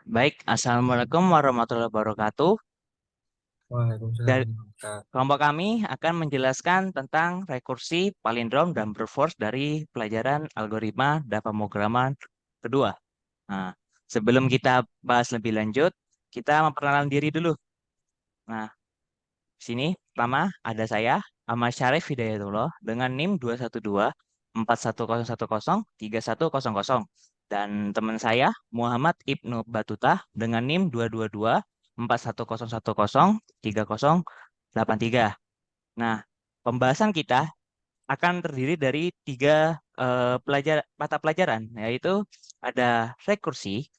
Baik, Assalamualaikum warahmatullahi wabarakatuh. Waalaikumsalam Dari warahmatullahi. kelompok kami akan menjelaskan tentang rekursi, palindrom, dan brute force dari pelajaran algoritma dan pemrograman kedua. Nah, sebelum kita bahas lebih lanjut, kita memperkenalkan diri dulu. Nah, di sini pertama ada saya, Ahmad Syarif Hidayatullah, dengan NIM 212 41010 3100 dan teman saya Muhammad Ibnu Batuta dengan NIM 222 41010 3083. Nah, pembahasan kita akan terdiri dari tiga mata pelajaran, yaitu ada rekursi,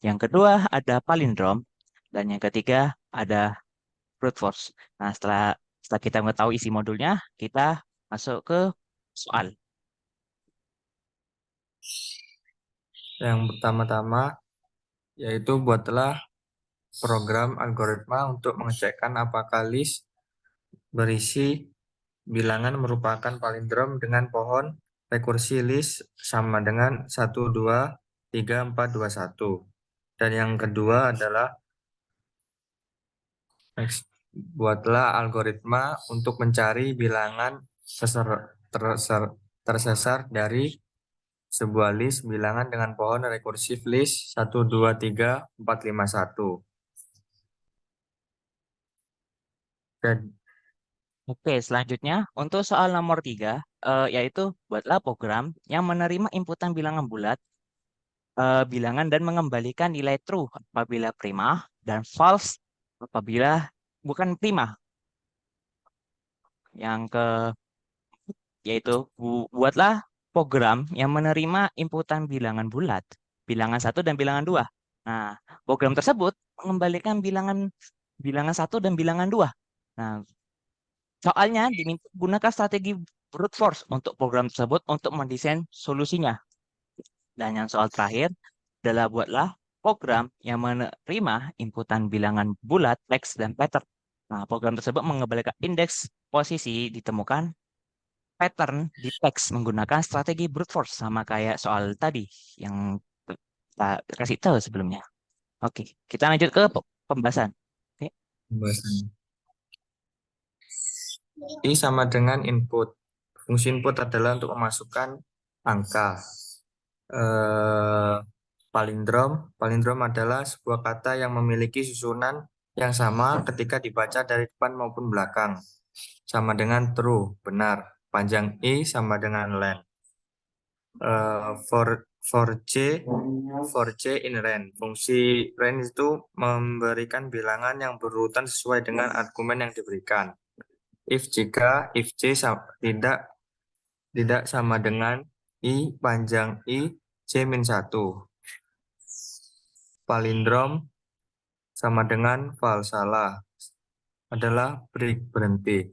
yang kedua ada palindrom, dan yang ketiga ada brute force. Nah, setelah kita mengetahui isi modulnya, kita masuk ke soal. Yang pertama-tama yaitu buatlah program algoritma untuk mengecekkan apakah list berisi bilangan merupakan palindrom dengan pohon rekursi list sama dengan 1 2 3 4 2 1. Dan yang kedua adalah buatlah algoritma untuk mencari bilangan tersesar dari sebuah list bilangan dengan pohon rekursif list 1 2 3 4 5 1. Dan Oke, selanjutnya untuk soal nomor 3, yaitu buatlah program yang menerima inputan bilangan bulat, bilangan dan mengembalikan nilai true apabila prima dan false apabila bukan prima. Yang ke Yaitu buatlah program yang menerima inputan bilangan bulat, bilangan satu dan bilangan dua. Nah, program tersebut mengembalikan bilangan bilangan satu dan bilangan dua. Nah, soalnya diminta gunakan strategi brute force untuk program tersebut untuk mendesain solusinya. Dan yang soal terakhir adalah buatlah program yang menerima inputan bilangan bulat, teks, dan pattern. Nah, program tersebut mengembalikan indeks posisi ditemukan pattern di teks menggunakan strategi brute force sama kayak soal tadi yang kita kasih tahu sebelumnya. Oke, kita lanjut ke pembahasan. Oke. pembahasannya. I sama dengan input. Fungsi input adalah untuk memasukkan angka. Eh, palindrom adalah sebuah kata yang memiliki susunan yang sama ketika dibaca dari depan maupun belakang. Sama dengan true, benar. Panjang I sama dengan len. For C in range. Fungsi range itu memberikan bilangan yang berurutan sesuai dengan argumen yang diberikan. If C tidak sama dengan I panjang I C min 1. Palindrom sama dengan val salah adalah break berhenti.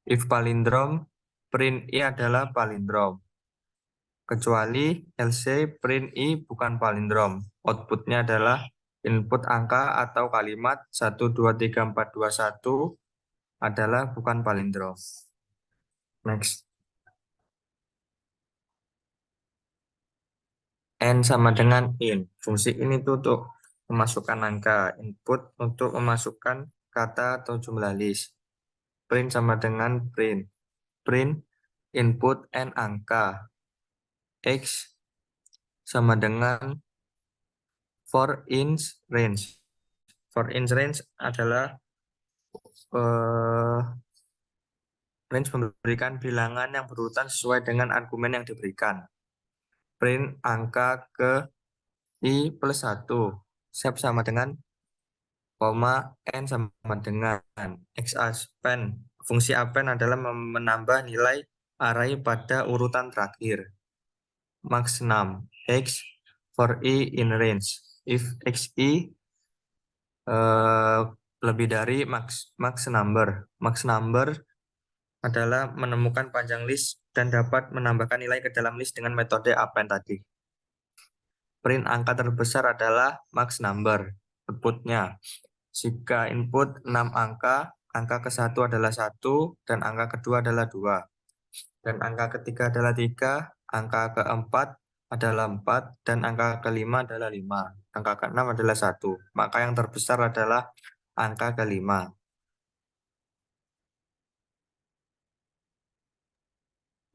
If palindrom, print I adalah palindrom. Kecuali LC print I bukan palindrom. Outputnya adalah input angka atau kalimat 1 2 3 4 2 1 adalah bukan palindrom. Next. N sama dengan in. Fungsi ini tuh untuk memasukkan angka. Input untuk memasukkan kata atau jumlah list. Print sama dengan print. Print input N angka. X sama dengan for in range. For in range adalah range memberikan bilangan yang berurutan sesuai dengan argumen yang diberikan. Print angka ke I plus 1. Sep sama dengan koma N sama dengan X append. Fungsi append adalah menambah nilai array pada urutan terakhir. Max 6. X for I in range. If XI eh, lebih dari max number. Max number adalah menemukan panjang list dan dapat menambahkan nilai ke dalam list dengan metode append tadi. Print angka terbesar adalah max number. Outputnya. Jika input 6 angka, angka ke-1 adalah 1, dan angka kedua adalah 2. Dan angka ketiga adalah 3, angka keempat adalah 4, dan angka kelima adalah 5. Angka ke-6 adalah 1. Maka yang terbesar adalah angka ke-5.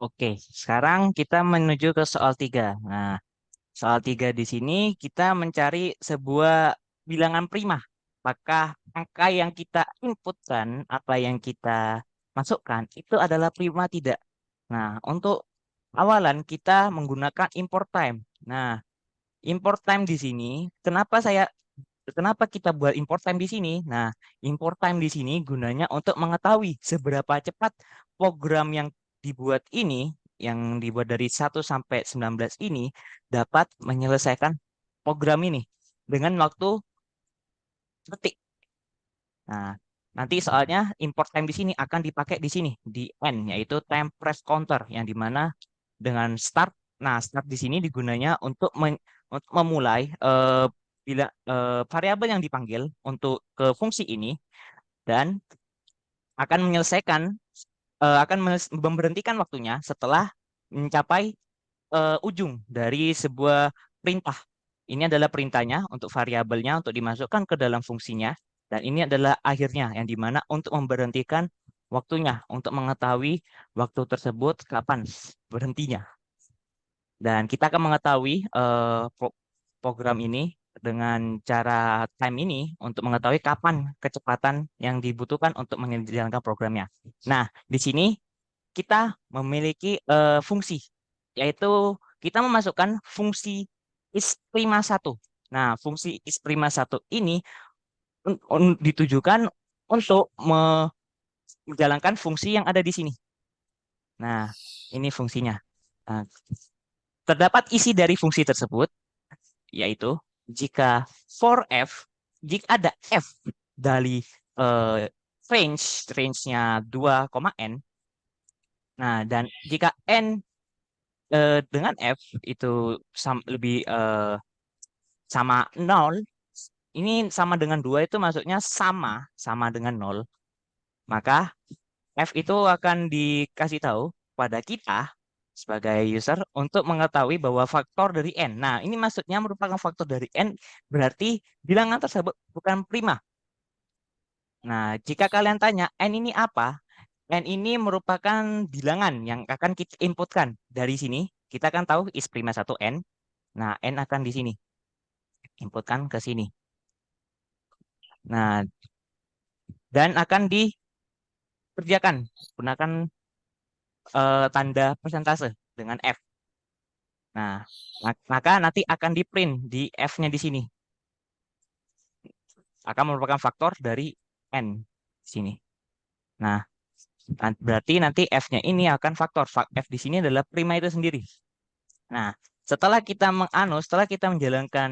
Oke, sekarang kita menuju ke soal 3. Nah, soal 3 di sini kita mencari sebuah bilangan prima. Apakah angka yang kita inputkan, apa yang kita masukkan, itu adalah prima tidak? Nah, untuk awalan kita menggunakan import time. Nah, import time di sini, kenapa kita buat import time di sini? Nah, import time di sini gunanya untuk mengetahui seberapa cepat program yang dibuat dari 1 sampai 19 ini dapat menyelesaikan program ini dengan waktu detik. Nah, nanti soalnya import time di sini akan dipakai di sini di N, yaitu time press counter yang dimana dengan start. Nah, start di sini digunanya untuk memulai variabel yang dipanggil untuk ke fungsi ini dan akan memberhentikan waktunya setelah mencapai ujung dari sebuah perintah. Ini adalah perintahnya untuk variabelnya untuk dimasukkan ke dalam fungsinya dan ini adalah akhirnya yang dimana untuk memberhentikan waktunya untuk mengetahui waktu tersebut kapan berhentinya. Dan kita akan mengetahui program ini dengan cara time ini untuk mengetahui kapan kecepatan yang dibutuhkan untuk menjalankan programnya. Nah, di sini kita memiliki fungsi, yaitu kita memasukkan fungsi is prima 1. Nah, fungsi is prima 1 ini ditujukan untuk menjalankan fungsi yang ada di sini. Nah, ini fungsinya. Nah, terdapat isi dari fungsi tersebut, yaitu jika for f, jika ada f dari eh, range-nya 2, n. Nah, dan jika n dengan f itu lebih sama 0, ini sama dengan 2 itu maksudnya sama dengan 0. Maka f itu akan dikasih tahu pada kita sebagai user untuk mengetahui bahwa faktor dari n. Nah, ini maksudnya merupakan faktor dari n, berarti bilangan tersebut bukan prima. Nah, jika kalian tanya n ini apa? N ini merupakan bilangan yang akan kita inputkan dari sini. Kita akan tahu is prima 1 n. Nah, n akan di sini. Inputkan ke sini. Nah, dan akan dikerjakan gunakan tanda persentase dengan F. Nah, maka nanti akan di print di F-nya di sini. Akan merupakan faktor dari N di sini. Nah, berarti nanti F-nya ini akan faktor. F di sini adalah prima itu sendiri. Nah, setelah kita menjalankan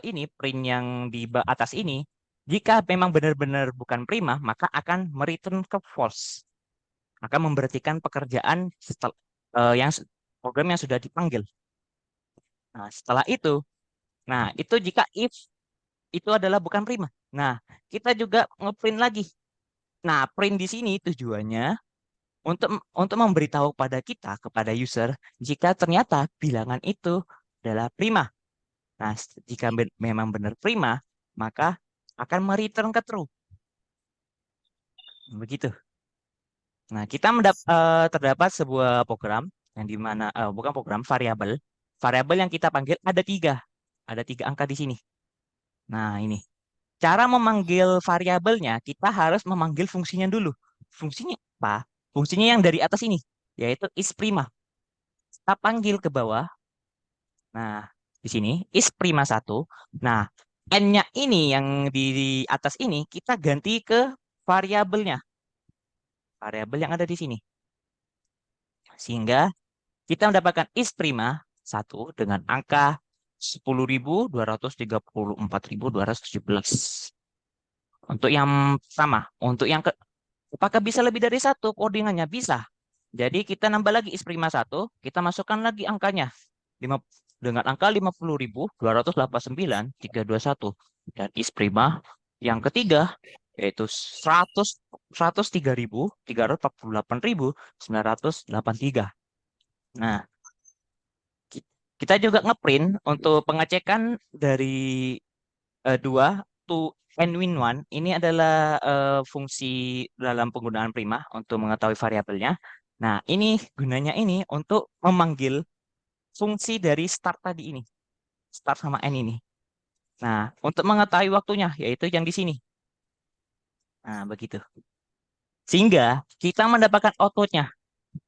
ini print yang di atas ini, jika memang benar-benar bukan prima, maka akan mereturn ke false. Akan memberhentikan pekerjaan program yang sudah dipanggil. Nah, setelah itu, itu jika if itu adalah bukan prima. Nah, kita juga ngeprint lagi. Nah, print di sini tujuannya untuk memberitahu pada kita, kepada user, jika ternyata bilangan itu adalah prima. Nah, jika memang benar prima, maka akan mereturn ke true. Begitu. Nah, terdapat sebuah program yang dimana bukan program, variabel. Variabel yang kita panggil ada tiga angka di sini. Nah, ini cara memanggil variabelnya kita harus memanggil fungsinya dulu. Fungsinya apa? Fungsinya yang dari atas ini, yaitu is prima. Kita panggil ke bawah. Nah, di sini is prima 1. Nah, n-nya ini yang di atas ini kita ganti ke variabelnya, variabel yang ada di sini. Sehingga kita mendapatkan is prima 1 dengan angka 10.234.217. Untuk yang sama, untuk yang apakah bisa lebih dari satu codingannya? Bisa. Jadi kita nambah lagi is prima 1, kita masukkan lagi angkanya. Lima- dengan angka 50.289.321. Dan is prima yang ketiga yaitu 103.348.983. Nah, Kita juga ngeprint untuk pengecekan dari dua to n win one. Ini adalah fungsi dalam penggunaan prima untuk mengetahui variabelnya. Nah, ini gunanya ini untuk memanggil fungsi dari start tadi ini, start sama n ini. Nah, untuk mengetahui waktunya, yaitu yang di sini. Nah, begitu. Sehingga kita mendapatkan outputnya.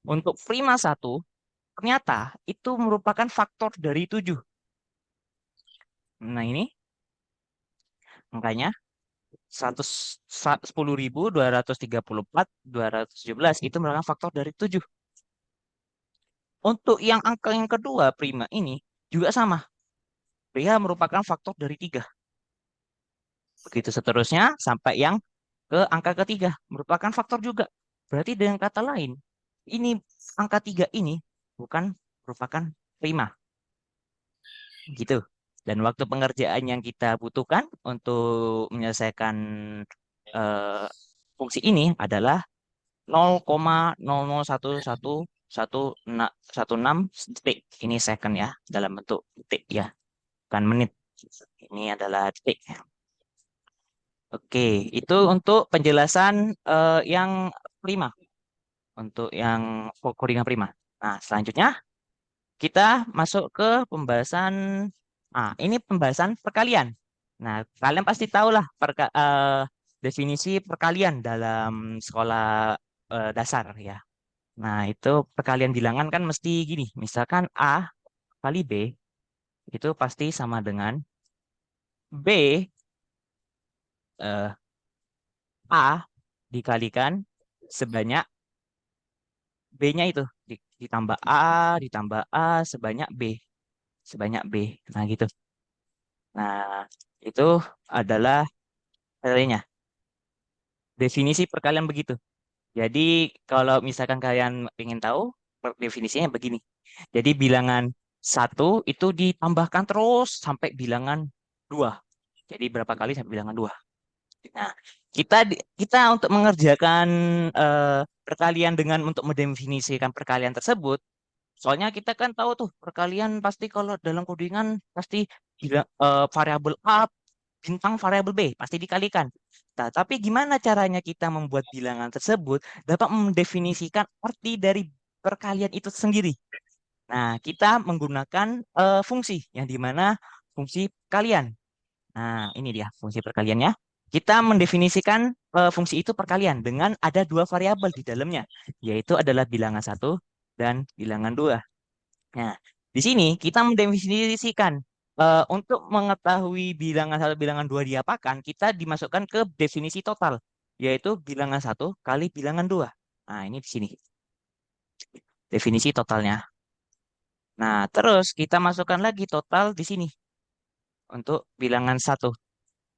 Untuk prima satu, ternyata itu merupakan faktor dari 7. Nah, ini angkanya 10.234.217 itu merupakan faktor dari 7. Untuk yang angka yang kedua, prima ini juga sama. Dia merupakan faktor dari 3. Begitu seterusnya sampai yang ke angka ketiga merupakan faktor juga. Berarti dengan kata lain, ini angka 3 ini bukan merupakan prima. Gitu. Dan waktu pengerjaan yang kita butuhkan untuk menyelesaikan eh, fungsi ini adalah 0,001116 detik. Ini second ya, dalam bentuk detik ya, bukan menit. Ini adalah detik. Oke, itu untuk penjelasan yang prima, untuk yang codingan prima. Nah, selanjutnya kita masuk ke pembahasan, ini pembahasan perkalian. Nah, kalian pasti tahu lah definisi perkalian dalam sekolah dasar ya. Nah, itu perkalian bilangan kan mesti gini. Misalkan A kali B itu pasti sama dengan B eh, A dikalikan sebanyak B-nya itu. Ditambah ditambah A sebanyak B. Sebanyak B. Nah, gitu. Nah, itu adalah artinya. Definisi perkalian begitu. Jadi kalau misalkan kalian ingin tahu, definisinya begini. Jadi bilangan satu itu ditambahkan terus sampai bilangan dua. Jadi berapa kali sampai bilangan dua. Nah, kita untuk mengerjakan perkalian dengan untuk mendefinisikan perkalian tersebut, soalnya kita kan tahu tuh perkalian pasti kalau dalam codingan pasti variabel A bintang variabel B pasti dikalikan. Nah, tapi gimana caranya kita membuat bilangan tersebut dapat mendefinisikan arti dari perkalian itu sendiri? Nah, kita menggunakan fungsi yang dimana fungsi perkalian. Nah, ini dia fungsi perkaliannya. Kita mendefinisikan fungsi itu perkalian dengan ada dua variabel di dalamnya, yaitu adalah bilangan satu dan bilangan dua. Nah, di sini kita mendefinisikan untuk mengetahui bilangan satu, bilangan dua diapakan, kita dimasukkan ke definisi total, yaitu bilangan satu kali bilangan dua. Nah, ini di sini definisi totalnya. Nah, terus kita masukkan lagi total di sini untuk bilangan satu.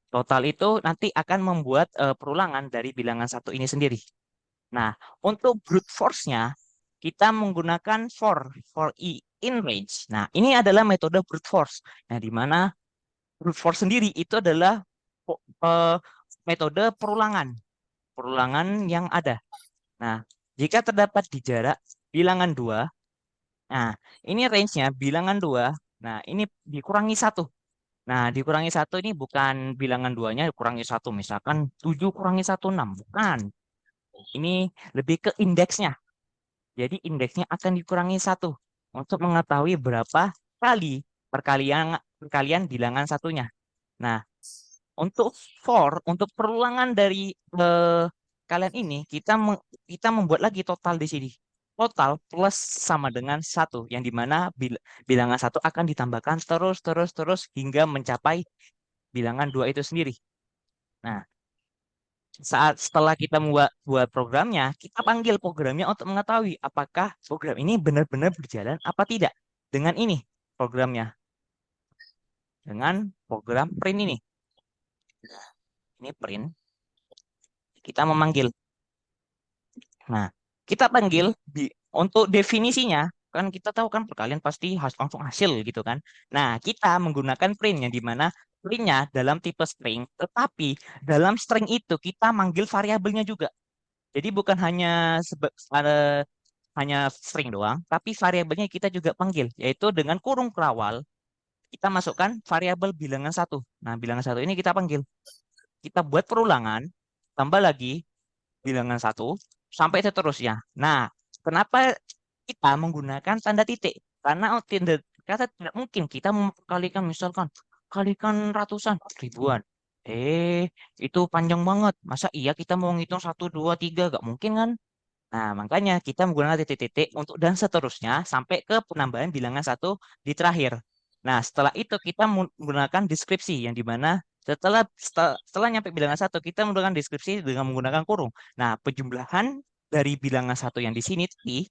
Total itu nanti akan membuat perulangan dari bilangan satu ini sendiri. Nah, untuk brute force-nya, kita menggunakan for i in range. Nah, ini adalah metode brute force. Nah, di mana brute force sendiri itu adalah eh, metode perulangan. Perulangan yang ada. Nah, jika terdapat di jarak bilangan 2, nah, ini range-nya bilangan 2, nah, ini dikurangi satu. Nah, dikurangi satu ini bukan bilangan duanya dikurangi satu. Misalkan 7 kurangi satu 6. Bukan. Ini lebih ke indeksnya. Jadi indeksnya akan dikurangi satu untuk mengetahui berapa kali perkalian perkalian bilangan satunya. Nah, untuk untuk perulangan dari kalian ini kita membuat lagi total di sini. Total plus sama dengan satu, yang dimana bilangan satu akan ditambahkan terus terus terus hingga mencapai bilangan dua itu sendiri. Nah, setelah kita buat programnya, kita panggil programnya untuk mengetahui apakah program ini benar-benar berjalan apa tidak. Dengan ini programnya, dengan program print ini. Ini print, kita memanggil. Nah, kita panggil untuk definisinya, kan kita tahu kan perkalian pasti harus langsung hasil gitu kan. Nah, kita menggunakan print yang dimana printnya dalam tipe string, tetapi dalam string itu kita manggil variabelnya juga. Jadi bukan hanya hanya string doang, tapi variabelnya kita juga panggil, yaitu dengan kurung kerawal kita masukkan variabel bilangan satu. Nah, bilangan satu ini kita panggil. Kita buat perulangan, tambah lagi bilangan satu sampai seterusnya. Nah, kenapa kita menggunakan tanda titik? Karena kata tidak mungkin kita memperkalikan misalkan kalikan ratusan ribuan. Itu panjang banget. Masa iya kita mau ngitung satu, dua, tiga? Gak mungkin kan? Nah, makanya kita menggunakan titik-titik untuk dan seterusnya sampai ke penambahan bilangan satu di terakhir. Nah, setelah itu kita menggunakan deskripsi yang dimana setelah nyampe bilangan satu kita menggunakan deskripsi dengan menggunakan kurung. Nah, penjumlahan dari bilangan satu yang di sini tadi,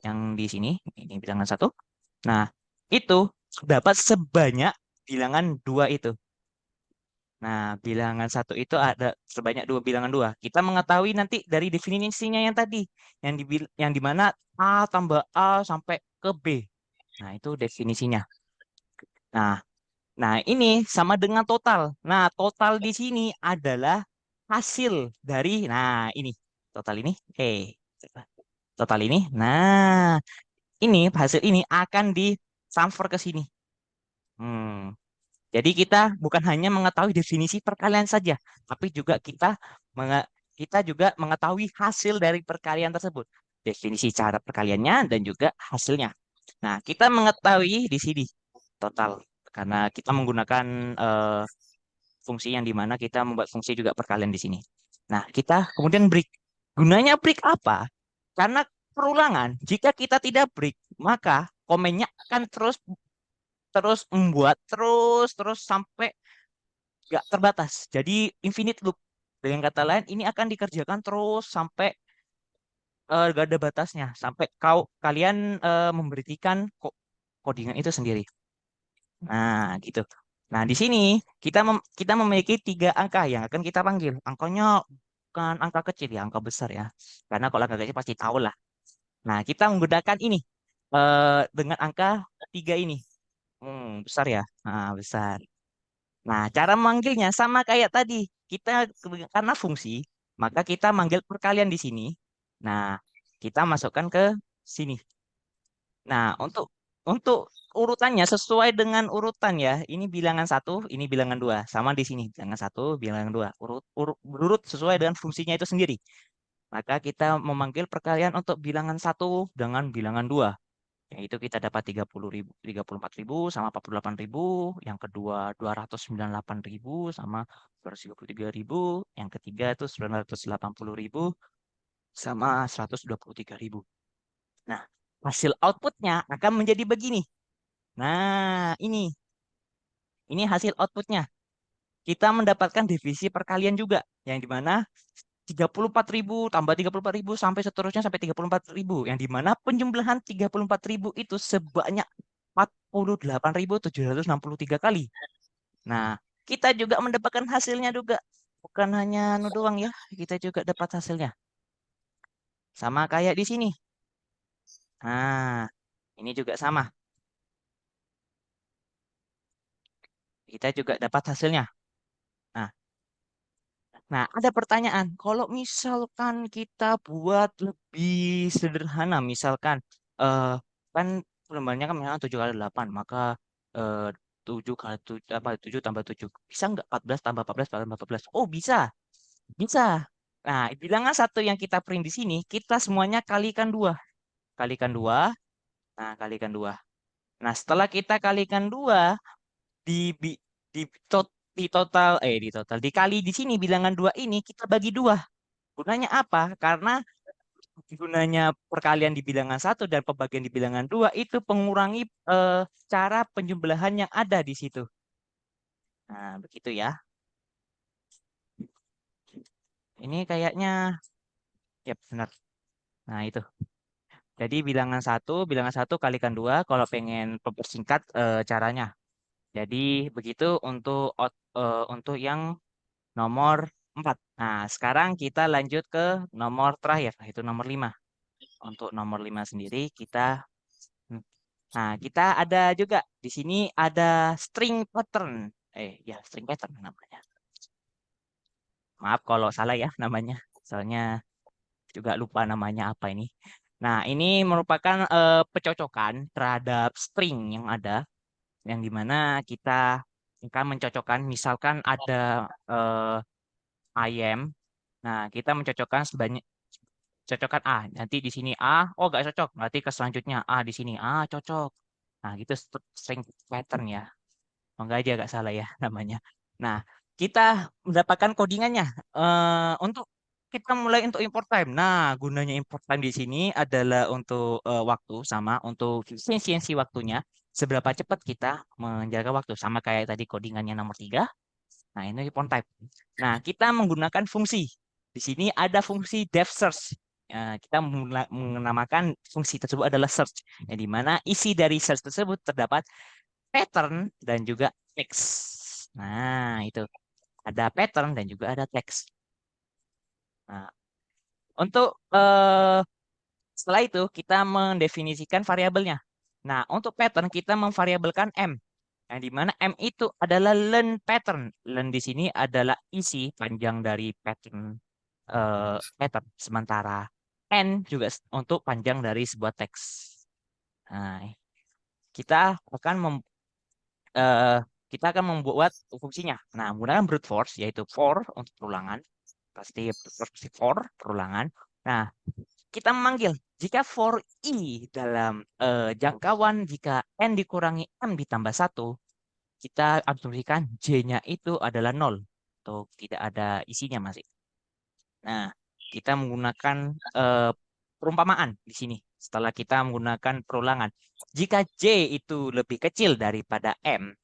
yang di sini ini bilangan satu. Nah, itu dapat sebanyak bilangan dua itu. Nah, bilangan satu itu ada sebanyak dua bilangan dua. Kita mengetahui nanti dari definisinya yang tadi, yang di mana A tambah A sampai ke B. Nah, itu definisinya. Nah, nah ini sama dengan total. Nah, total di sini adalah hasil dari, nah ini total ini, total ini. Nah, ini hasil ini akan ditransfer ke sini. Hmm. Jadi kita bukan hanya mengetahui definisi perkalian saja, tapi juga kita juga mengetahui hasil dari perkalian tersebut, definisi cara perkaliannya dan juga hasilnya. Nah, kita mengetahui di sini total karena kita menggunakan eh, fungsi yang dimana kita membuat fungsi juga perkalian di sini. Nah, kita kemudian break. Gunanya break apa? Karena perulangan, jika kita tidak break, maka komennya akan terus terus membuat terus terus sampai nggak terbatas. Jadi infinite loop. Dengan kata lain, ini akan dikerjakan terus sampai gak ada batasnya, sampai kalian memberitikan codingan itu sendiri. Nah, gitu. Nah, di sini kita memiliki tiga angka yang akan kita panggil. Angkanya bukan angka kecil ya, angka besar ya. Karena kalau angka kecil pasti tahu lah. Nah, kita menggunakan ini dengan angka tiga ini. Besar ya. Nah, besar. Nah, cara manggilnya sama kayak tadi. Kita karena fungsi, maka kita manggil perkalian di sini. Nah, kita masukkan ke sini. Nah, untuk urutannya sesuai dengan urutan ya. Ini bilangan satu, ini bilangan dua. Sama di sini bilangan satu, bilangan dua. Berurut sesuai dengan fungsinya itu sendiri. Maka kita memanggil perkalian untuk bilangan satu dengan bilangan dua. Yaitu kita dapat 30.000, 34.000 sama 48.000. Yang kedua 298.000 sama 233.000. Yang ketiga itu 980.000 sama 123.000. Nah, hasil outputnya akan menjadi begini. Nah, ini hasil outputnya. Kita mendapatkan divisi perkalian juga, yang dimana 34.000 tambah 34.000 sampai seterusnya sampai 34.000, yang dimana penjumlahan 34.000 itu sebanyak 48.763 kali. Nah, kita juga mendapatkan hasilnya juga. Bukan hanya anu doang ya, kita juga dapat hasilnya. Sama kayak di sini. Nah, ini juga sama. Kita juga dapat hasilnya. Nah, nah, ada pertanyaan. Kalau misalkan kita buat lebih sederhana, misalkan kan lembarnya kan misalnya 7 kali 8, maka eh, 7 kali 7, apa 7 tambah 7. Bisa nggak 14 tambah 14 tambah 14? Oh, bisa. Bisa. Nah, bilangan satu yang kita print di sini, kita semuanya kalikan dua. Kalikan dua. Nah, kalikan dua. Nah, setelah kita kalikan dua, di bi- di di total dikali di sini bilangan dua ini kita bagi dua. Gunanya apa? Karena gunanya perkalian di bilangan satu dan pembagian di bilangan dua itu mengurangi cara penjumlahan yang ada di situ. Nah, begitu ya. Ini kayaknya ya benar. Nah, itu. Jadi bilangan satu kalikan dua kalau pengen mempersingkat caranya. Jadi begitu untuk yang nomor 4. Nah, sekarang kita lanjut ke nomor terakhir, yaitu nomor 5. Untuk nomor 5 sendiri kita ada juga di sini ada string pattern. Ya string pattern namanya. Maaf kalau salah ya namanya. Soalnya juga lupa namanya apa ini. Nah, ini merupakan pecocokan terhadap string yang ada, yang dimana kita akan mencocokkan, misalkan ada ayam. Nah, kita mencocokkan sebanyak cocokkan A. Nanti di sini A, oh gak cocok. Berarti ke selanjutnya A di sini A cocok. Nah, gitu string pattern ya. Oh, enggak aja agak salah ya namanya. Nah, kita mendapatkan codingannya. Untuk kita mulai untuk import time. Nah, gunanya import time di sini adalah untuk waktu sama untuk efisiensi waktunya. Seberapa cepat kita menjaga waktu. Sama kayak tadi codingannya nomor 3. Nah, ini import time. Nah, kita menggunakan fungsi. Di sini ada fungsi depth search. Kita menamakan fungsi tersebut adalah search. Yang dimana isi dari search tersebut terdapat pattern dan juga teks. Nah, itu ada pattern dan juga ada teks. Nah, untuk setelah itu kita mendefinisikan variabelnya. Nah, untuk pattern kita memvariabelkan M. Yang di mana M itu adalah len pattern. Len di sini adalah isi panjang dari pattern. Sementara N juga untuk panjang dari sebuah teks. Nah, kita akan eh, kita akan membuat fungsinya. Nah, menggunakan brute force yaitu for untuk perulangan, pasti for perulangan. Nah, kita memanggil jika for i dalam jangkauan jika n dikurangi m ditambah satu, kita asumsikan j-nya itu adalah nol atau tidak ada isinya masih. Nah, kita menggunakan eh, perumpamaan di sini. Setelah kita menggunakan perulangan, jika J itu lebih kecil daripada M,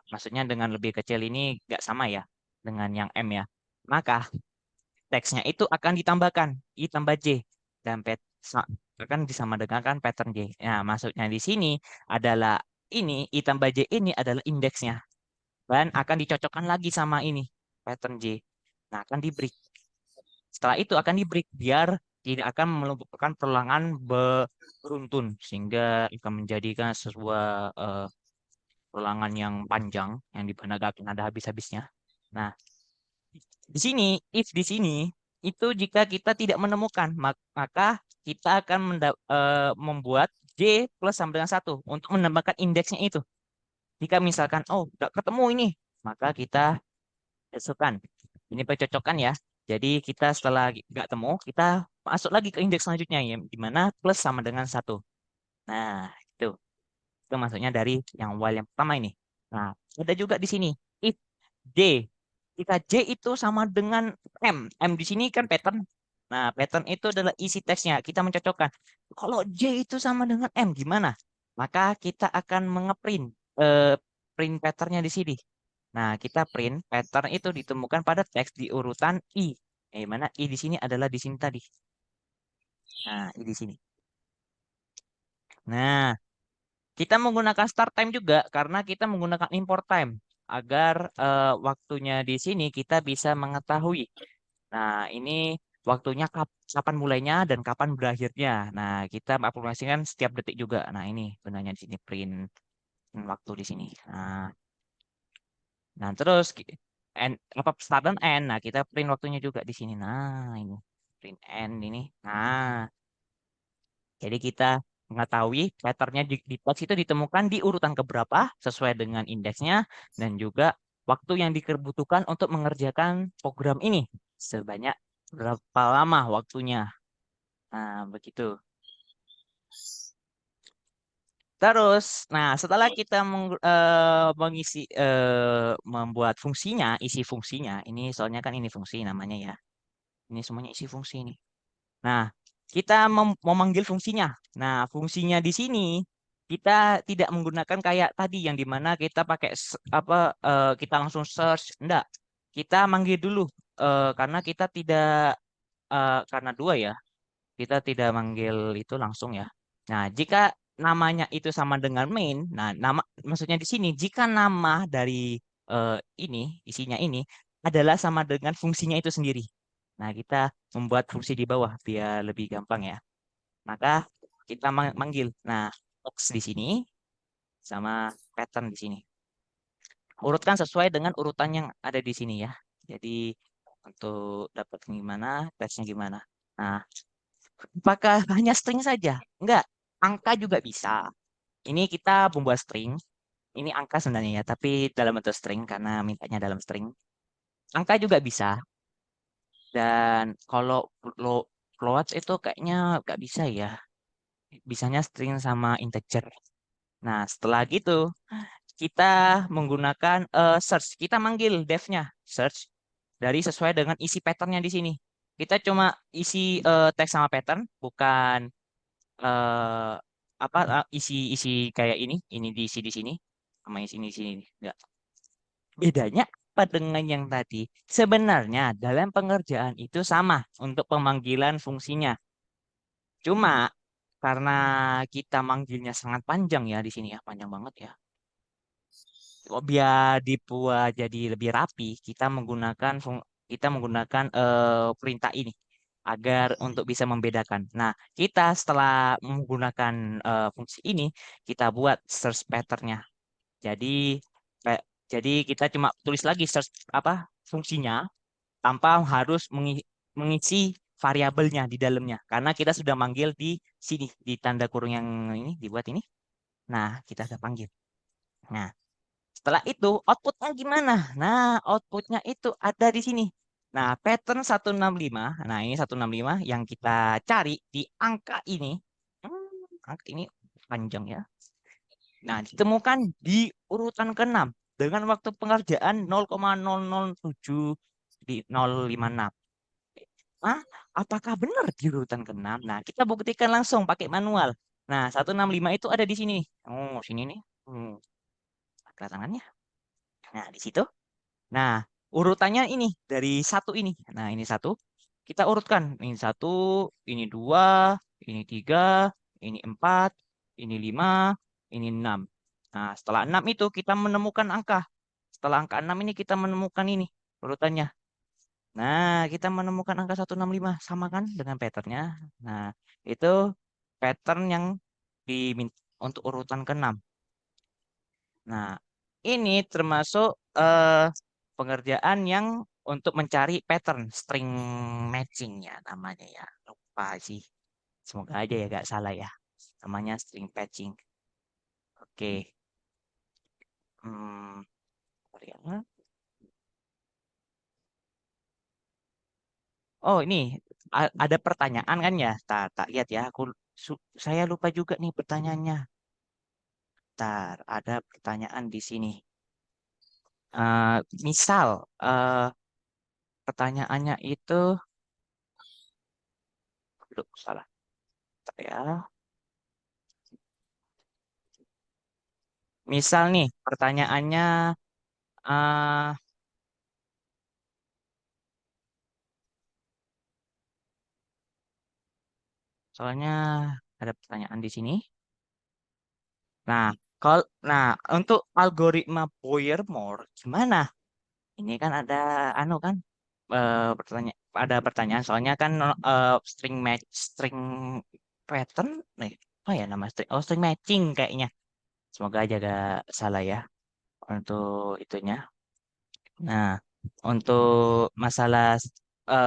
maksudnya dengan lebih kecil ini nggak sama ya dengan yang M ya, maka teksnya itu akan ditambahkan I tambah J dan akan disamadengankan pattern J. Nah, maksudnya di sini adalah ini I tambah J ini adalah indeksnya dan akan dicocokkan lagi sama ini pattern J. Nah, akan di break. Setelah itu akan di break biar tidak akan melumpuhkan perlawanan beruntun sehingga akan menjadikan sebuah perlawanan yang panjang yang di mana gak akan ada habis-habisnya. Nah, di sini if di sini itu jika kita tidak menemukan maka kita akan membuat J plus sama dengan satu untuk menambahkan indeksnya itu. Jika misalkan oh tidak ketemu ini, maka kita masukkan. Ini pencocokan ya. Jadi kita setelah nggak temu, kita masuk lagi ke indeks selanjutnya ya, di mana plus sama dengan satu. Nah, itu. Itu maksudnya dari yang while yang pertama ini. Nah, ada juga di sini. If J. Jika J itu sama dengan M. M di sini kan pattern. Nah, pattern itu adalah isi teksnya. Kita mencocokkan. Kalau J itu sama dengan M, gimana? Maka kita akan mengeprint eh, print patternnya di sini. Nah, kita print pattern itu ditemukan pada teks di urutan I. Mana I di sini adalah di sini tadi. Nah, I di sini. Nah, kita menggunakan start time juga karena kita menggunakan import time agar waktunya di sini kita bisa mengetahui. Nah, ini waktunya kapan mulainya dan kapan berakhirnya. Nah, kita aplikasikan setiap detik juga. Nah, ini gunanya di sini print waktu di sini. Nah, terus apa start dan end. Nah, kita print waktunya juga di sini. Nah, ini print end ini. Nah, jadi kita mengetahui patternnya di teks itu ditemukan di urutan keberapa sesuai dengan indeksnya dan juga waktu yang dibutuhkan untuk mengerjakan program ini sebanyak berapa lama waktunya. Nah, begitu. Terus, nah setelah kita mengisi membuat fungsinya, isi fungsinya, ini soalnya kan ini fungsi namanya ya. Ini semuanya isi fungsi ini. Nah, kita memanggil fungsinya. Nah, fungsinya di sini kita tidak menggunakan kayak tadi yang dimana kita pakai kita langsung search. Enggak. Kita manggil dulu karena kita tidak karena dua ya. Kita tidak manggil itu langsung ya. Nah, jika namanya itu sama dengan main, nah nama maksudnya di sini jika nama dari eh, ini isinya ini adalah sama dengan fungsinya itu sendiri. Nah, kita membuat fungsi di bawah biar lebih gampang ya. Maka kita manggil. Nah, box di sini sama pattern di sini. Urutkan sesuai dengan urutan yang ada di sini ya. Jadi untuk dapat gimana, tesnya gimana. Nah, Apakah hanya string saja? Enggak, angka juga bisa. Ini kita membuat string. Ini angka sebenarnya ya, tapi dalam bentuk string karena mintanya dalam string. Angka juga bisa. Dan kalau float itu kayaknya nggak bisa ya. Bisanya string sama integer. Nah, setelah gitu kita menggunakan search. Kita manggil devnya search dari sesuai dengan isi patternnya di sini. Kita cuma isi teks sama pattern, bukan eh apa isi kayak ini diisi di sini sama isi di sini. Enggak. Bedanya apa dengan yang tadi? Sebenarnya dalam pengerjaan itu sama untuk pemanggilan fungsinya. Cuma karena kita manggilnya sangat panjang ya di sini ya, panjang banget ya. Biar dibuat jadi lebih rapi, kita menggunakan perintah ini agar untuk bisa membedakan. Nah, kita setelah menggunakan fungsi ini, kita buat search patternnya. Jadi pe- jadi kita cuma tulis lagi search apa fungsinya tanpa harus mengisi variabelnya di dalamnya karena kita sudah manggil di sini di tanda kurung yang ini dibuat ini. Nah, kita sudah panggil. Nah, setelah itu outputnya gimana? Nah, outputnya itu ada di sini. Nah, pattern 165. Nah, ini 165 yang kita cari di angka ini. Angka ini panjang ya. Nah, ditemukan di urutan ke-6 dengan waktu pengerjaan 0,007 di 056. Ah, apakah benar di urutan ke-6? Nah, kita buktikan langsung pakai manual. Nah, 165 itu ada di sini. Oh, sini nih. Hmm, ada tangannya. Nah, di situ. Nah, urutannya ini dari satu ini. Nah, ini satu. Kita urutkan. Ini satu, ini dua, ini tiga, ini empat, ini lima, ini enam. Nah, setelah enam itu kita menemukan angka. Setelah angka enam ini kita menemukan ini urutannya. Nah, kita menemukan angka 165 sama kan dengan patternnya. Nah, itu pattern yang diminta untuk urutan ke-6. Nah, ini termasuk pengerjaan yang untuk mencari pattern string matching ya namanya ya. Lupa sih. Semoga aja ya gak salah ya. Namanya string matching. Oke. Hmm, bentar ya. Oh, ini ada pertanyaan kan ya? Tak tak lihat ya. Saya lupa juga nih pertanyaannya. Bentar, ada pertanyaan di sini. Eh, misal pertanyaannya itu, aduh, salah. Bentar ya. Misal nih, pertanyaannya, eh soalnya ada pertanyaan di sini. Nah, nah untuk algoritma Boyer-Moore gimana? Ini kan ada anu kan ada pertanyaan soalnya kan string pattern nih apa ya nama string matching kayaknya. Semoga aja gak salah ya untuk itunya. Nah, untuk masalah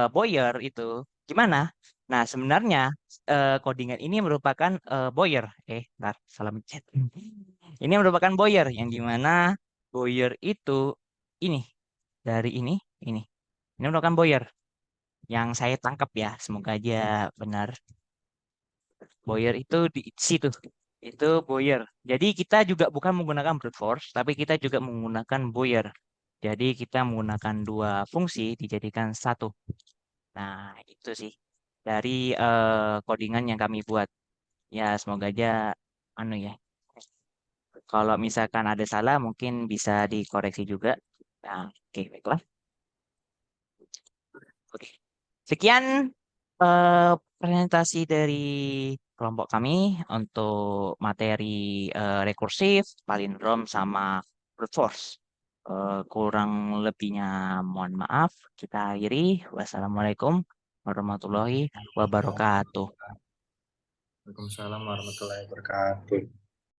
Boyer itu gimana? Nah, sebenarnya codingan ini merupakan Boyer. Ntar salah mencet. Ini merupakan Boyer yang dimana Boyer itu ini dari ini. Ini merupakan Boyer yang saya tangkap ya. Semoga aja benar. Boyer itu di situ. Itu Boyer. Jadi kita juga bukan menggunakan brute force, tapi kita juga menggunakan Boyer. Jadi kita menggunakan dua fungsi dijadikan satu. Nah, itu sih dari codingan yang kami buat. Ya, semoga aja anu ya. Kalau misalkan ada salah mungkin bisa dikoreksi juga. Nah, oke, baiklah. Oke. Sekian presentasi dari kelompok kami untuk materi rekursif, palindrom, sama brute force. Kurang lebihnya mohon maaf. Kita akhiri. Wassalamualaikum warahmatullahi wabarakatuh. Waalaikumsalam warahmatullahi wabarakatuh.